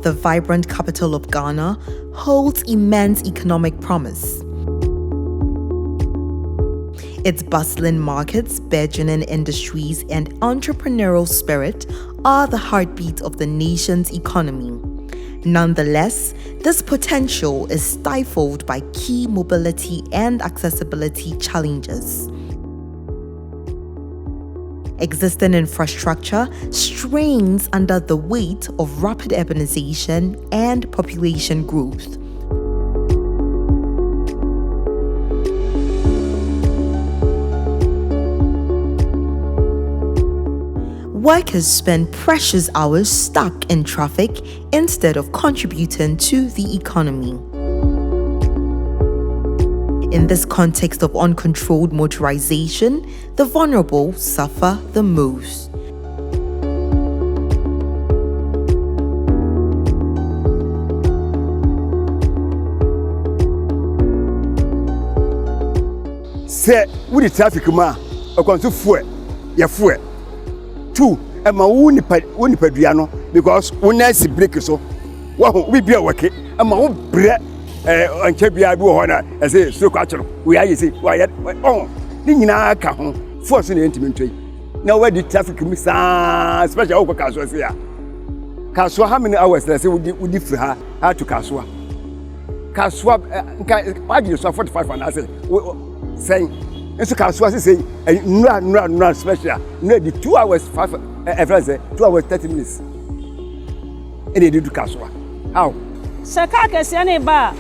the vibrant capital of Ghana, holds immense economic promise. Its bustling markets, burgeoning industries, and entrepreneurial spirit are the heartbeat of the nation's economy. Nonetheless, this potential is stifled by key mobility and accessibility challenges. Existing infrastructure strains under the weight of rapid urbanization and population growth. Workers spend precious hours stuck in traffic instead of contributing to the economy. In this context of uncontrolled motorization, the vulnerable suffer the most. Say, with the traffic ma, a consu fuel, ya fuel. Two, and my only pediano, because when I see break so, what we be a working, and my own bread. And Chebia Buhona, as a so cultural. We are easy, why, oh, Nina Cajon, forcing the intimacy. Now, where the traffic miss, special over Casua here. Casua, how many hours let's say would you for her to Casua? Casua, why do you suffer 45 and I say, saying, and so Casua say, no, special, no, the 2 hours, 5, every day, 2 hours, 30 minutes. And they do to Casua. How? SECO any bar.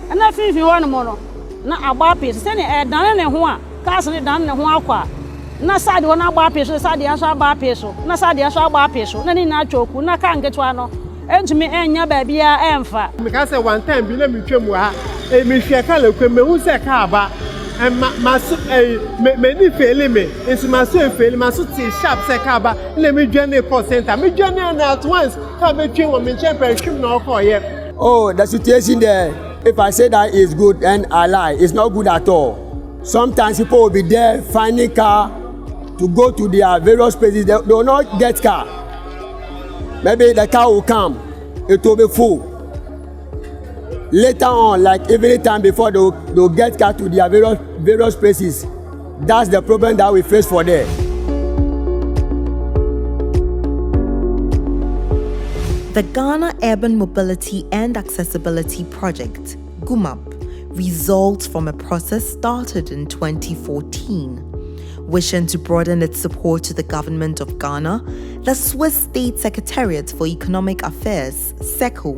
And I feel if you want a mono, not a bar piece, any air done and one, castle it down and one qua. Nasadi one bar piece, Sadi Asha bar piece, Nasadi Asha bar piece, any natural, Kuna can't get one. And to me, and your baby, I am fat. Because one time, you let me come where a Michelle came, who said Carba, and my many failing me, it's my son failing, my suit sharp Secaba, let me join the call center. Me join at once, come between one championship no for yet. Oh, the situation there, if I say that is good and I lie, it's not good at all. Sometimes people will be there finding car to go to their various places. They will not get car. Maybe the car will come, it will be full. Later on, like every time before they'll get car to their various places. That's the problem that we face for there. The Ghana Urban Mobility and Accessibility Project, GUMAP, results from a process started in 2014. Wishing to broaden its support to the government of Ghana, the Swiss State Secretariat for Economic Affairs, SECO,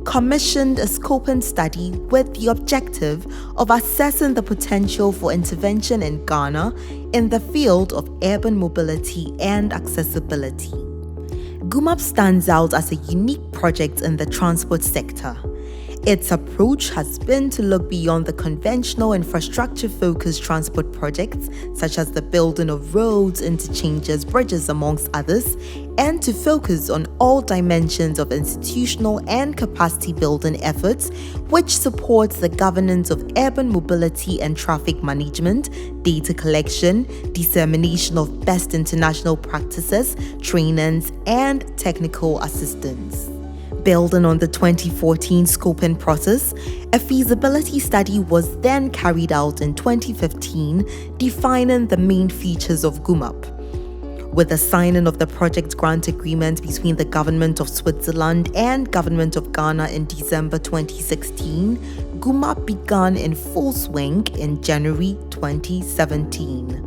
commissioned a scoping study with the objective of assessing the potential for intervention in Ghana in the field of urban mobility and accessibility. GUMAP stands out as a unique project in the transport sector. Its approach has been to look beyond the conventional infrastructure-focused transport projects, such as the building of roads, interchanges, bridges, amongst others, and to focus on all dimensions of institutional and capacity-building efforts, which supports the governance of urban mobility and traffic management, data collection, dissemination of best international practices, trainings, and technical assistance. Building on the 2014 scoping process, a feasibility study was then carried out in 2015, defining the main features of GUMAP. With the signing of the project grant agreement between the Government of Switzerland and Government of Ghana in December 2016, GUMAP began in full swing in January 2017.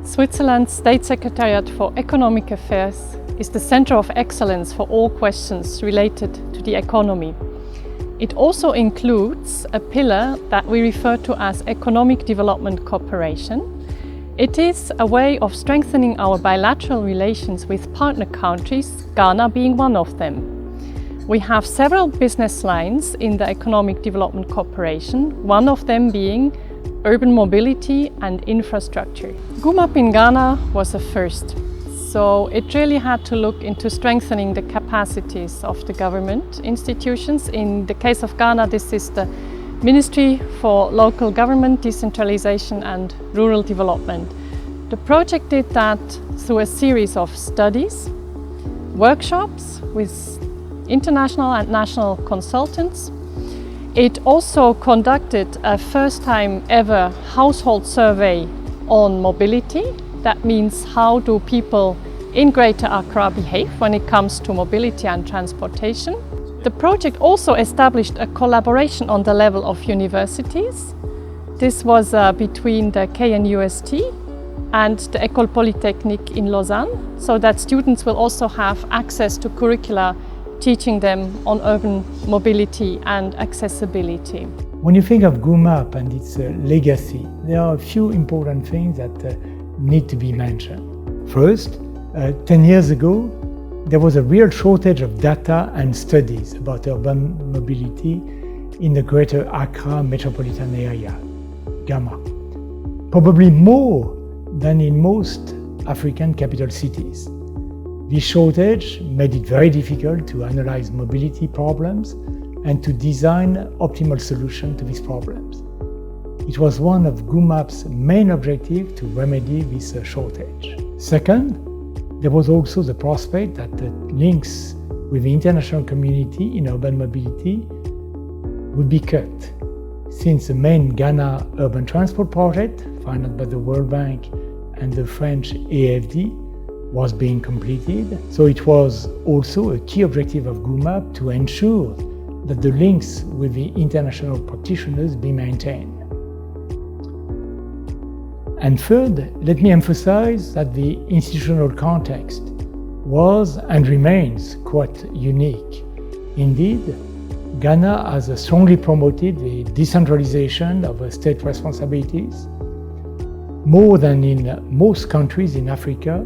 Switzerland's State Secretariat for Economic Affairs is the center of excellence for all questions related to the economy. It also includes a pillar that we refer to as Economic Development Cooperation. It is a way of strengthening our bilateral relations with partner countries, Ghana being one of them. We have several business lines in the Economic Development Cooperation, one of them being urban mobility and infrastructure. GUMAP in Ghana was a first. So it really had to look into strengthening the capacities of the government institutions. In the case of Ghana, this is the Ministry for Local Government, Decentralization and Rural Development. The project did that through a series of studies. workshops with international and national consultants. It also conducted a first time ever household survey on mobility. That means how do people in Greater Accra behave when it comes to mobility and transportation. The project also established a collaboration on the level of universities. This was between the KNUST and the École Polytechnique in Lausanne, so that students will also have access to curricula teaching them on urban mobility and accessibility. When you think of GUMAP and its legacy, there are a few important things that need to be mentioned. First, 10 years ago, there was a real shortage of data and studies about urban mobility in the Greater Accra metropolitan area, GAMA. Probably more than in most African capital cities. This shortage made it very difficult to analyze mobility problems and to design optimal solutions to these problems. It was one of GUMAP's main objectives to remedy this shortage. Second, there was also the prospect that the links with the international community in urban mobility would be cut, since the main Ghana urban transport project, financed by the World Bank and the French AFD, was being completed. So it was also a key objective of GUMAP to ensure that the links with the international practitioners be maintained. And third, let me emphasize that the institutional context was and remains quite unique. Indeed, Ghana has strongly promoted the decentralization of state responsibilities. More than in most countries in Africa,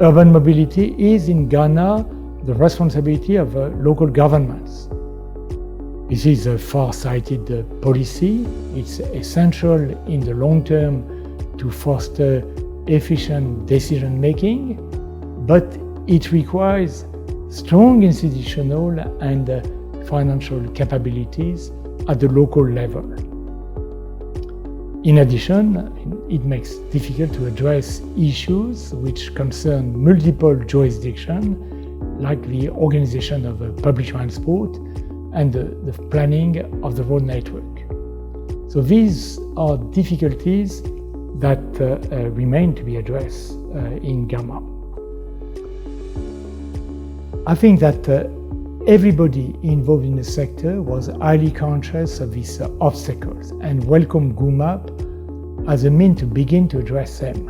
urban mobility is in Ghana the responsibility of local governments. This is a far-sighted policy. It's essential in the long term to foster efficient decision-making, but it requires strong institutional and financial capabilities at the local level. In addition, it makes it difficult to address issues which concern multiple jurisdictions, like the organization of public transport and the planning of the road network. So these are difficulties that remain to be addressed in GAMA. I think that everybody involved in the sector was highly conscious of these obstacles and welcomed GUMAP as a means to begin to address them.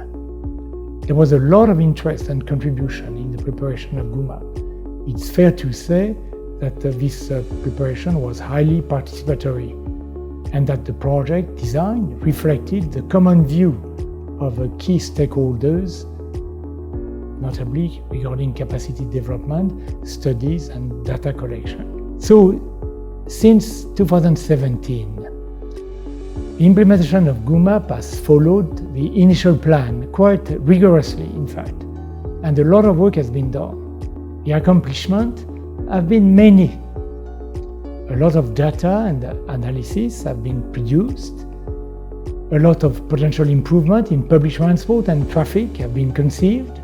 There was a lot of interest and contribution in the preparation of GUMAP. It's fair to say that this preparation was highly participatory and that the project design reflected the common view of key stakeholders, notably regarding capacity development, studies and data collection. So, since 2017, the implementation of GUMAP has followed the initial plan quite rigorously, in fact, and a lot of work has been done. The accomplishments have been many. A lot of data and analysis have been produced. A lot of potential improvement in public transport and traffic have been conceived.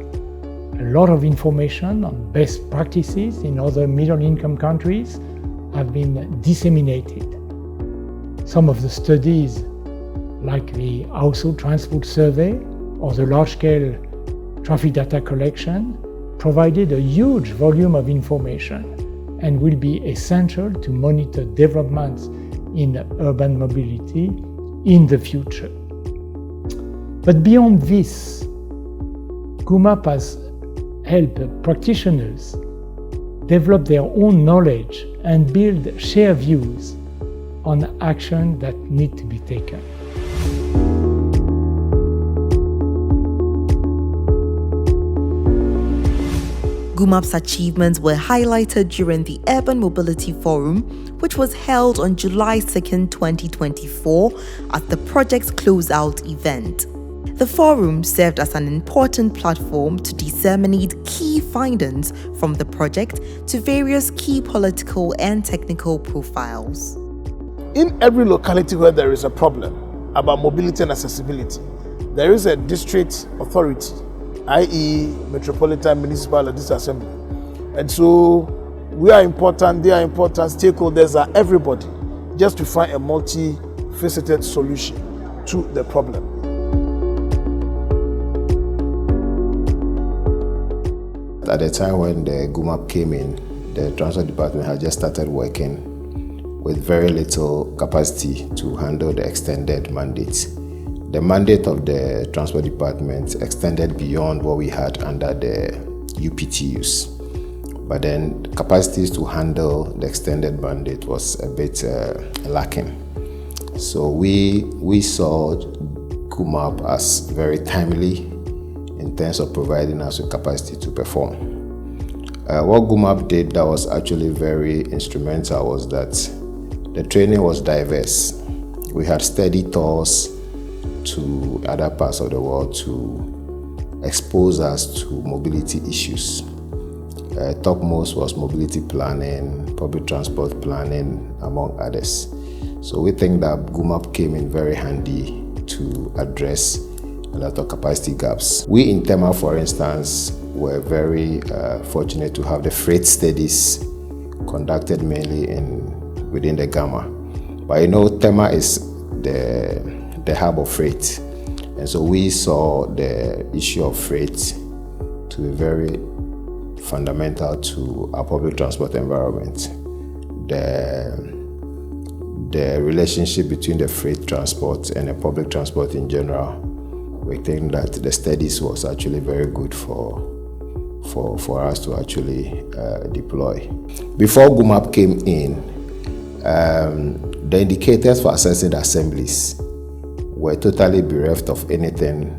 A lot of information on best practices in other middle-income countries have been disseminated. Some of the studies, like the household transport survey or the large-scale traffic data collection, provided a huge volume of information and will be essential to monitor developments in urban mobility in the future. But beyond this, GUMAP has helped practitioners develop their own knowledge and build shared views on action that need to be taken. GUMAP's achievements were highlighted during the Urban Mobility Forum, which was held on July 2nd, 2024 at the project's closeout event. The forum served as an important platform to disseminate key findings from the project to various key political and technical profiles. In every locality where there is a problem about mobility and accessibility, there is a district authority, i.e. Metropolitan Municipal Legislative Assembly, And so we are important, they are important, stakeholders are everybody, just to find a multi-faceted solution to the problem. At the time when the GUMAP came in, the Transport Department had just started working with very little capacity to handle the extended mandate. The mandate of the Transport Department extended beyond what we had under the UPTUs. But then capacities to handle the extended mandate was a bit lacking. So we saw GUMAP as very timely in terms of providing us with capacity to perform. What GUMAP did that was actually very instrumental was that the training was diverse. We had steady tours to other parts of the world to expose us to mobility issues. Topmost was mobility planning, public transport planning, among others. So we think that GUMAP came in very handy to address a lot of capacity gaps. We in TEMA, for instance, were very fortunate to have the freight studies conducted mainly within the GAMA. But you know, TEMA is the hub of freight. And so we saw the issue of freight to be very fundamental to our public transport environment. The relationship between the freight transport and the public transport in general, we think that the studies was actually very good for us to actually deploy. Before GUMAP came in, the indicators for assessing the assemblies were totally bereft of anything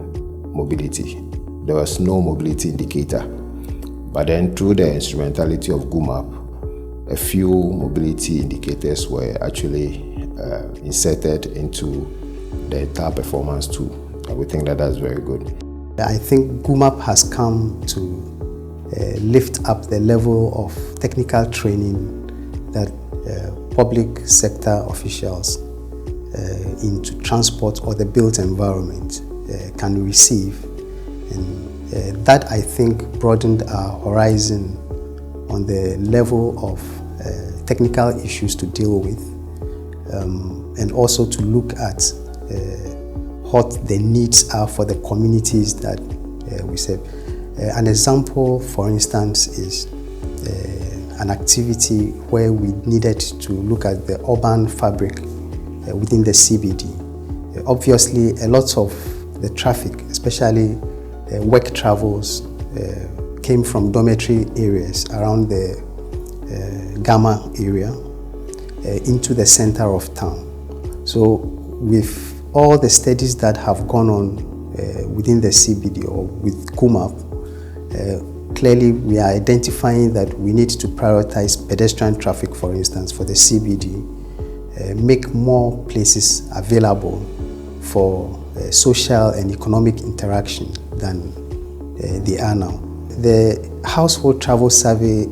mobility. There was no mobility indicator. But then through the instrumentality of GUMAP, a few mobility indicators were actually inserted into the entire performance tool. And we think that that's very good. I think GUMAP has come to lift up the level of technical training that public sector officials into transport or the built environment can receive. And that, I think, broadened our horizon on the level of technical issues to deal with, and also to look at what the needs are for the communities that we serve. An example, for instance, is an activity where we needed to look at the urban fabric within the CBD. Obviously, a lot of the traffic, especially work travels, came from dormitory areas around the Gamma area into the center of town. So with all the studies that have gone on within the CBD or with GUMAP, clearly we are identifying that we need to prioritize pedestrian traffic, for instance, for the CBD, make more places available for social and economic interaction than they are now. The household travel survey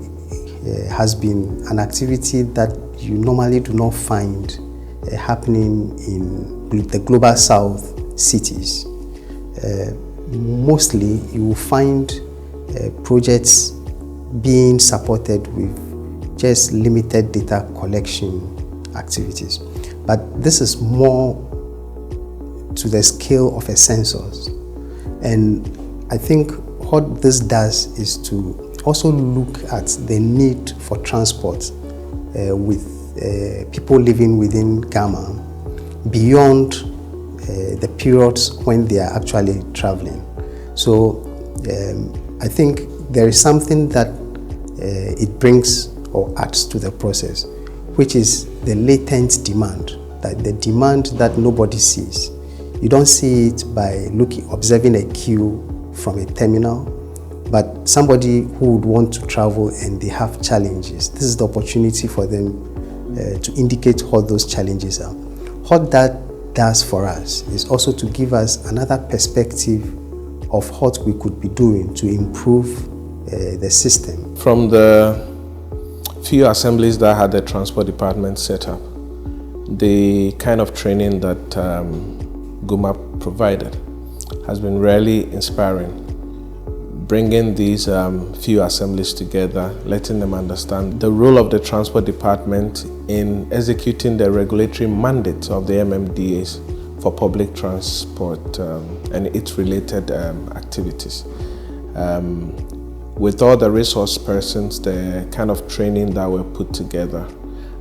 has been an activity that you normally do not find happening in the global south cities. Mostly you will find projects being supported with just limited data collection activities. But this is more to the scale of a census. And I think what this does is to also look at the need for transport with people living within Gamma beyond the periods when they are actually traveling. So I think there is something that it brings or adds to the process, which is the latent demand, that the demand that nobody sees. You don't see it by observing a queue from a terminal, but somebody who would want to travel and they have challenges. This is the opportunity for them to indicate what those challenges are. What that does for us is also to give us another perspective of what we could be doing to improve the system. From the few assemblies that had the transport department set up, the kind of training that GUMAP provided has been really inspiring, bringing these few assemblies together, letting them understand the role of the Transport Department in executing the regulatory mandate of the MMDAs for public transport and its related activities. With all the resource persons, the kind of training that were put together,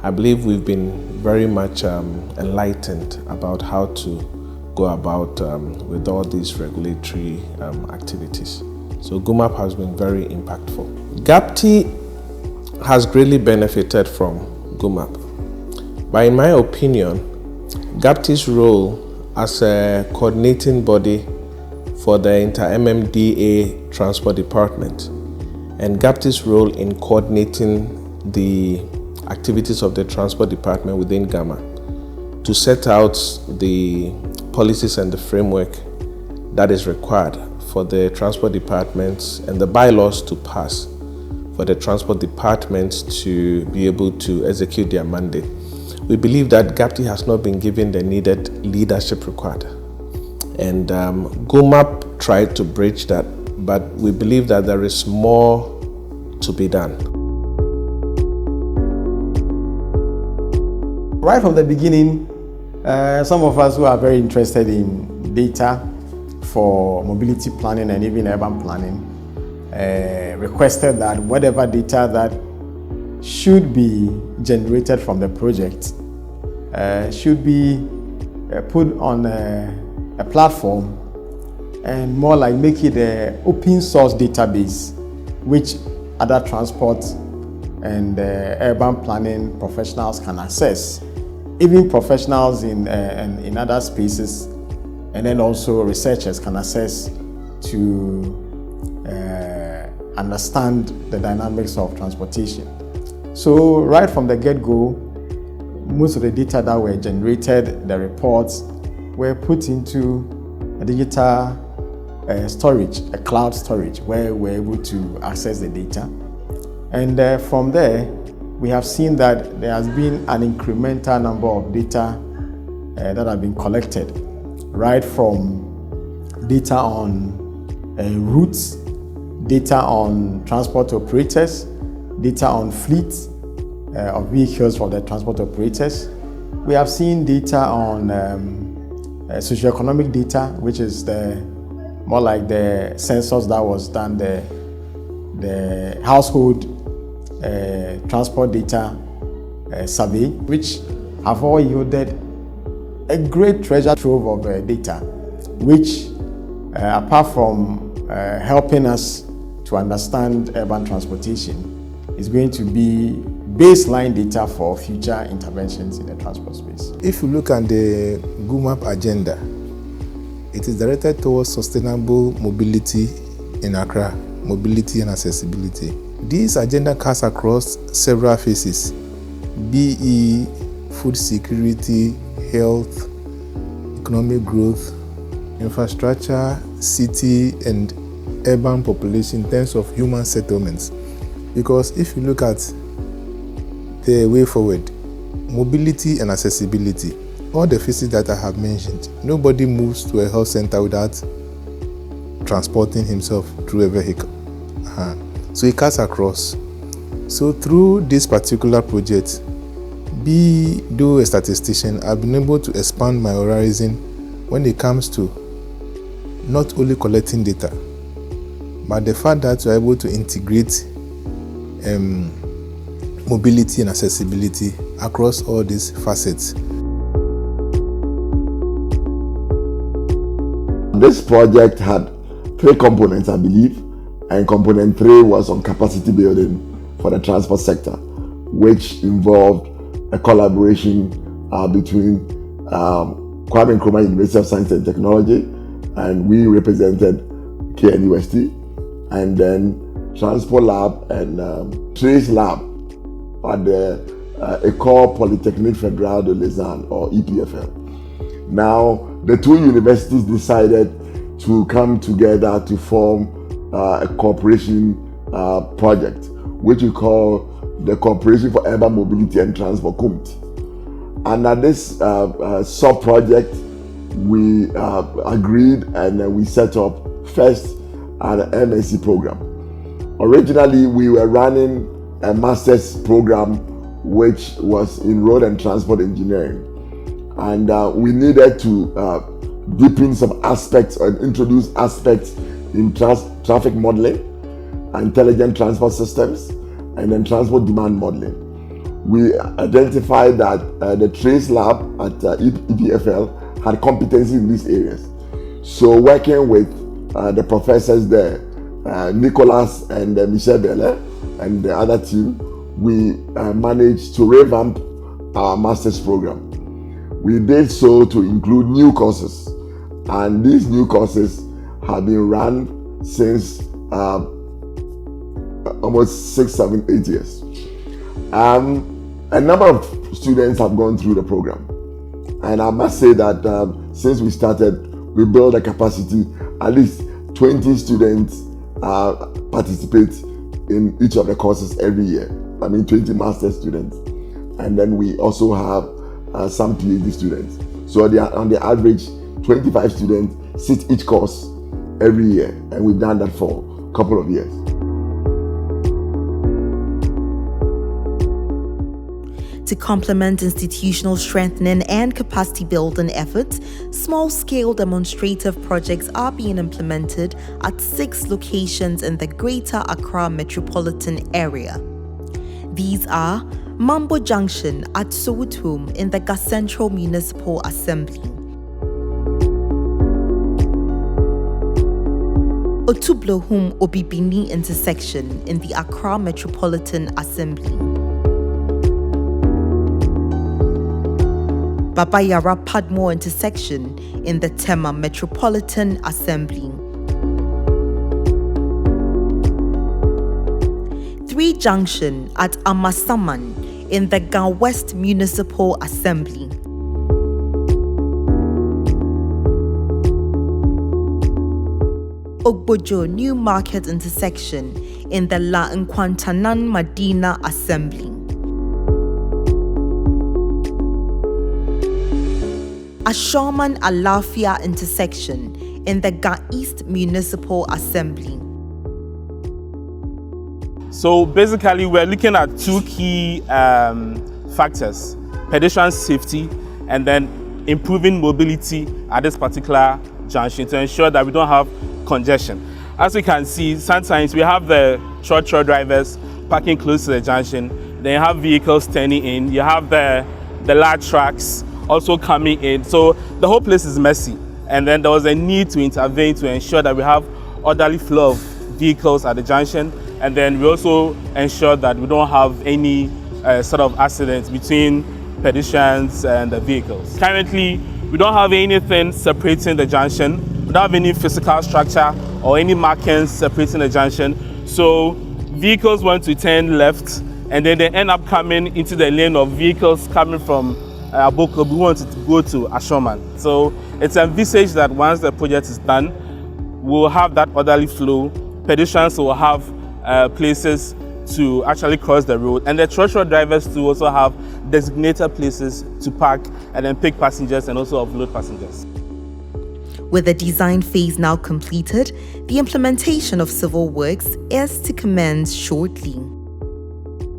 I believe we've been very much enlightened about how to go about with all these regulatory activities. So GUMAP has been very impactful. GAPTI has greatly benefited from GUMAP. But in my opinion, GAPTI's role as a coordinating body for the inter-MMDA Transport Department and GAPTI's role in coordinating the activities of the Transport Department within GAMA to set out the policies and the framework that is required for the Transport Departments and the bylaws to pass for the Transport Departments to be able to execute their mandate. We believe that GAPTI has not been given the needed leadership required. And GUMAP tried to bridge that, but we believe that there is more to be done. Right from the beginning, some of us who are very interested in data for mobility planning and even urban planning requested that whatever data that should be generated from the project should be put on a platform and more like make it an open source database which other transport and urban planning professionals can access, even professionals in other spaces, and then also researchers can access to understand the dynamics of transportation. So right from the get-go, most of the data that were generated, the reports, were put into a digital storage, a cloud storage, where we're able to access the data. And from there, we have seen that there has been an incremental number of data that have been collected, right from data on routes, data on transport operators, data on fleets of vehicles for the transport operators. We have seen data on socioeconomic data, which is more like the census that was done, the household transport data survey, which have all yielded a great treasure trove of data, which apart from helping us to understand urban transportation, is going to be baseline data for future interventions in the transport space. If you look at the GUMAP agenda, it is directed towards sustainable mobility in Accra, mobility and accessibility. This agenda cuts across several phases, be it food security, health, economic growth, infrastructure, city and urban population in terms of human settlements. Because if you look at the way forward, mobility and accessibility, all the phases that I have mentioned, nobody moves to a health center without transporting himself through a vehicle. So it cuts across. So through this particular project, though a statistician, I've been able to expand my horizon when it comes to not only collecting data, but the fact that we're able to integrate mobility and accessibility across all these facets. This project had 3 components, I believe, and component 3 was on capacity building for the transport sector, which involved a collaboration between Kwame Nkrumah University of Science and Technology, and we represented KNUST, and then Transport Lab and Trace Lab at the École Polytechnique Fédérale de Lausanne, or EPFL. Now, the 2 universities decided to come together to form a cooperation project, which we call the Cooperation for Urban Mobility and Transport, CUMT. And at this sub-project, we agreed and we set up first and an MSc program. Originally, we were running a master's program which was in road and transport engineering, and we needed to deepen some aspects and introduce aspects in traffic modeling, intelligent transport systems, and then transport demand modeling. We identified that the Trace Lab at EPFL had competency in these areas. So working with the professors there, Nicolas and Michel Belle and the other team, we managed to revamp our master's program. We did so to include new courses, and these new courses have been run since almost 6, 7, 8 years. A number of students have gone through the program, and I must say that since we started, we built a capacity. At least 20 students participate in each of the courses every year. 20 master's students, and then we also have some PhD students. So on the average, 25 students sit each course every year, and we've done that for a couple of years. To complement institutional strengthening and capacity building efforts, small-scale demonstrative projects are being implemented at 6 locations in the Greater Accra metropolitan area. These are Mambo Junction at Soweto in the Ga Central Municipal Assembly, Otublohum Obibini intersection in the Accra Metropolitan Assembly, Babayara Padmore intersection in the Tema Metropolitan Assembly, 3 Junction at Amasaman in the Ga West Municipal Assembly, Ogbojo New Market intersection in the La Nkwantanan Madina Assembly, Ashoman Alafia intersection in the Ga East Municipal Assembly. So basically, we're looking at 2 key factors: pedestrian safety and then improving mobility at this particular junction to ensure that we don't have congestion. As we can see, sometimes we have the trotro drivers parking close to the junction. Then you have vehicles turning in. You have the large trucks also coming in. So the whole place is messy. And then there was a need to intervene to ensure that we have orderly flow of vehicles at the junction. And then we also ensure that we don't have any sort of accidents between pedestrians and the vehicles. Currently, we don't have anything separating the junction. We don't have any physical structure or any markings separating the junction. So vehicles want to turn left, and then they end up coming into the lane of vehicles coming from Aboko. We want to go to Ashoman. So it's envisaged that once the project is done, we'll have that orderly flow. Pedestrians will have places to actually cross the road, and the trotro drivers to also have designated places to park and then pick passengers and also offload passengers. With the design phase now completed, the implementation of civil works is to commence shortly.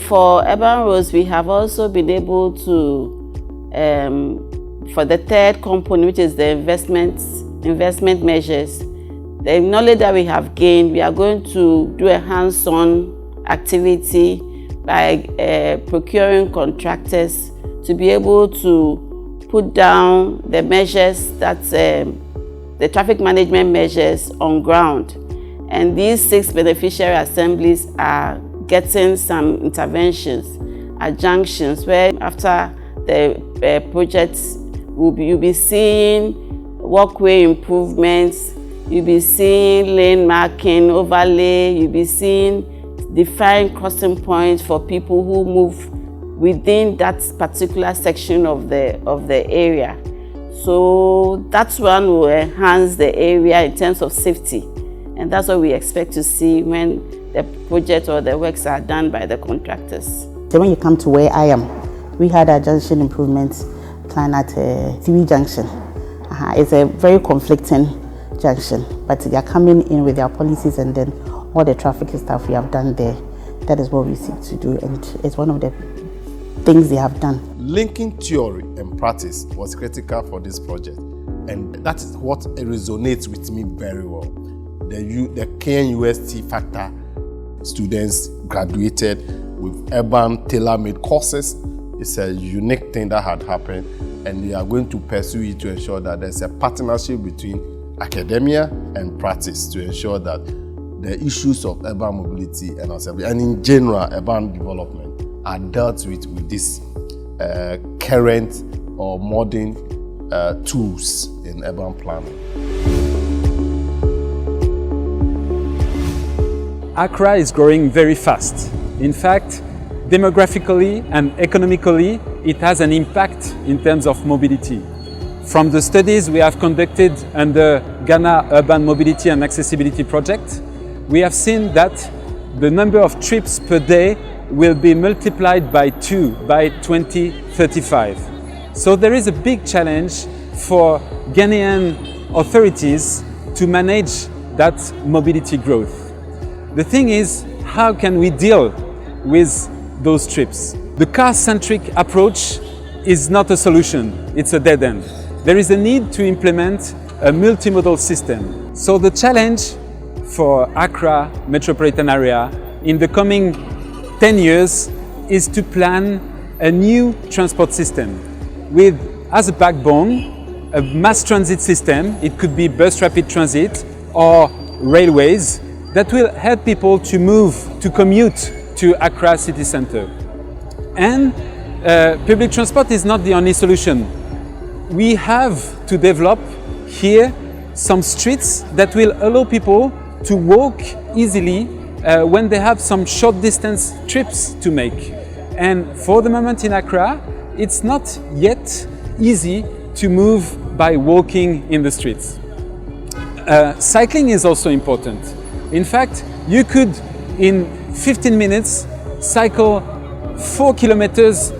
For urban roads, we have also been able to, for the third component, which is the investment measures, the knowledge that we have gained, we are going to do a hands-on activity by procuring contractors to be able to put down the measures that the traffic management measures on ground. And these 6 beneficiary assemblies are getting some interventions at junctions where after the projects you'll be seeing walkway improvements, you'll be seeing lane marking, overlay, you'll be seeing defined crossing points for people who move within that particular section of the area. So that one will enhance the area in terms of safety, and that's what we expect to see when the project or the works are done by the contractors. So when you come to where I am, we had a junction improvement plan at 3 Junction. It's a very conflicting junction, but they are coming in with their policies, and then all the traffic stuff we have done there. That is what we seek to do, and it's one of the things they have done. Linking theory and practice was critical for this project, and that is what resonates with me very well. The KNUST factor students graduated with urban tailor-made courses. It's a unique thing that had happened, and we are going to pursue it to ensure that there's a partnership between academia and practice to ensure that the issues of urban mobility and in general urban development are dealt with this current or modern tools in urban planning. Accra is growing very fast. In fact, demographically and economically, it has an impact in terms of mobility. From the studies we have conducted under Ghana Urban Mobility and Accessibility Project, we have seen that the number of trips per day will be multiplied by 2 by 2035. So there is a big challenge for Ghanaian authorities to manage that mobility growth. The thing is, how can we deal with those trips? The car-centric approach is not a solution, it's a dead end. There is a need to implement a multimodal system. So the challenge for Accra metropolitan area in the coming 10 years is to plan a new transport system with, as a backbone, a mass transit system. It could be bus rapid transit or railways that will help people to move, to commute to Accra city center. And public transport is not the only solution. We have to develop here some streets that will allow people to walk easily when they have some short distance trips to make. And for the moment in Accra, it's not yet easy to move by walking in the streets. Cycling is also important. In fact, you could, in 15 minutes, cycle 4 kilometers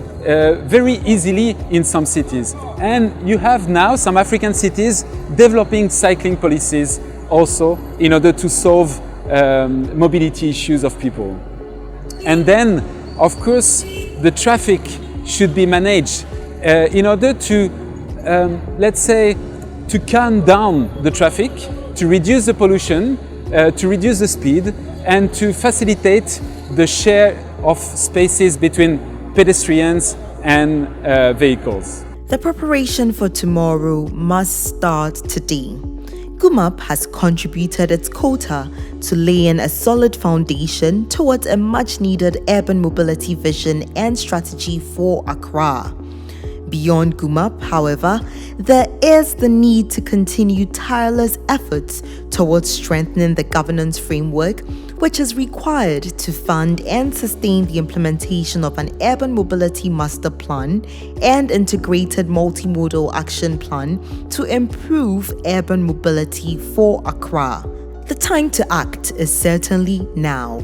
very easily in some cities. And you have now some African cities developing cycling policies also in order to solve mobility issues of people. And then, of course, the traffic should be managed in order to, let's say, to calm down the traffic, to reduce the pollution, to reduce the speed, and to facilitate the share of spaces between pedestrians and vehicles. The preparation for tomorrow must start today. GUMAP has contributed its quota to laying a solid foundation towards a much-needed urban mobility vision and strategy for Accra. Beyond GUMAP, however, there is the need to continue tireless efforts towards strengthening the governance framework, which is required to fund and sustain the implementation of an urban mobility master plan and integrated multimodal action plan to improve urban mobility for Accra. The time to act is certainly now.